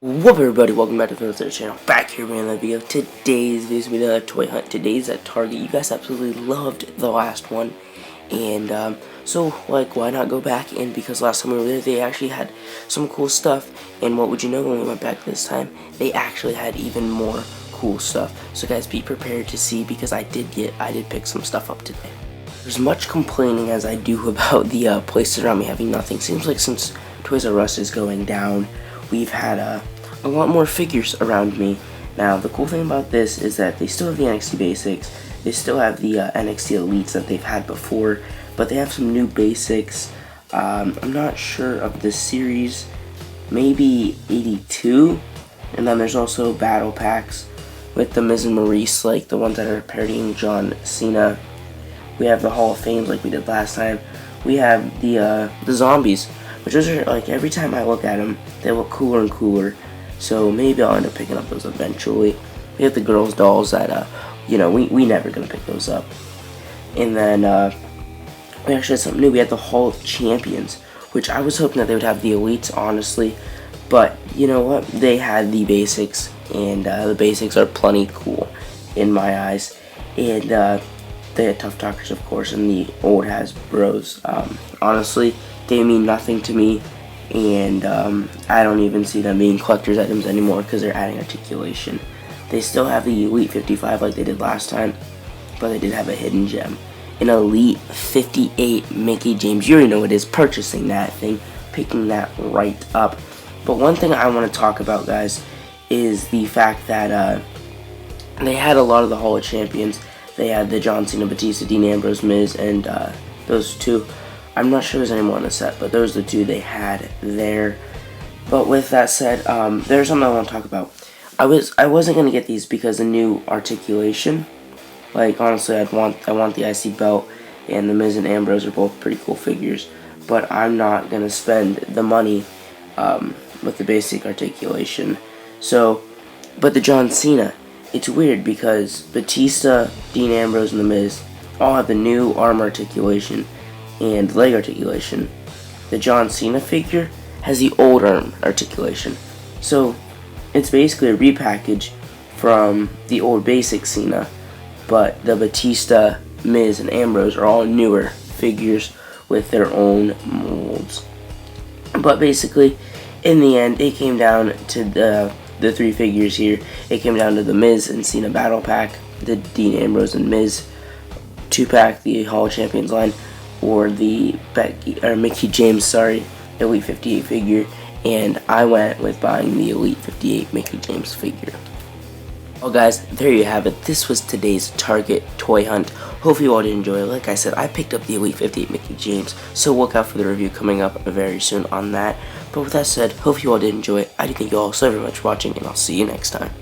What up, everybody, welcome back to the third channel. Back here with another video. Today's video is going to be another toy hunt. Today's at Target. You guys absolutely loved the last one. And so why not go back? And because last time we were there, they actually had some cool stuff. And what would you know, when we went back this time, they actually had even more cool stuff. So guys, be prepared to see, because I did pick some stuff up today. There's much complaining as I do about the places around me having nothing. Seems like since Toys R Us is going down, we've had a lot more figures around me. Now, the cool thing about this is that they still have the NXT basics, they still have the NXT elites that they've had before, but they have some new basics. I'm not sure of the series, maybe 82, and then there's also battle packs with the Miz and Maurice, like the ones that are parodying John Cena. We have the Hall of Fame like we did last time. We have the zombies, which those are, like, every time I look at them, they look cooler and cooler. So maybe I'll end up picking up those eventually. We have the girls' dolls that, we never gonna pick those up. And then we actually had something new. We had the Hall of Champions, which I was hoping that they would have the elites, honestly. But you know what? They had the basics, and the basics are plenty cool in my eyes. And they had Tough Talkers, of course, and the old Hasbros. Honestly, they mean nothing to me, and I don't even see them being collector's items anymore because they're adding articulation. They still have the Elite 55 like they did last time, but they did have a hidden gem. An Elite 58 Mickey James. You already know it is. Purchasing that thing, picking that right up. But one thing I want to talk about, guys, is the fact that they had a lot of the Hall of Champions. They had the John Cena, Batista, Dean Ambrose, Miz, and those two. I'm not sure there's any more on the set, but those are the two they had there. But with that said, there's something I want to talk about. I wasn't gonna get these because the new articulation. Like, honestly, I want the IC belt, and the Miz and Ambrose are both pretty cool figures. But I'm not gonna spend the money with the basic articulation. So, but the John Cena, it's weird because Batista, Dean Ambrose, and the Miz all have the new arm articulation and leg articulation. The John Cena figure has the old arm articulation. So it's basically a repackage from the old basic Cena, but the Batista, Miz, and Ambrose are all newer figures with their own molds. But basically, in the end, it came down to the three figures here. It came down to the Miz and Cena battle pack, the Dean Ambrose and Miz 2-pack, the Hall of Champions line, or the Mickey James, Elite 58 figure, and I went with buying the Elite 58 Mickey James figure. Well, guys, there you have it. This was today's Target toy hunt. Hope you all did enjoy it. Like I said, I picked up the Elite 58 Mickey James, so look out for the review coming up very soon on that. But with that said, hope you all did enjoy it. I do thank you all so very much for watching, and I'll see you next time.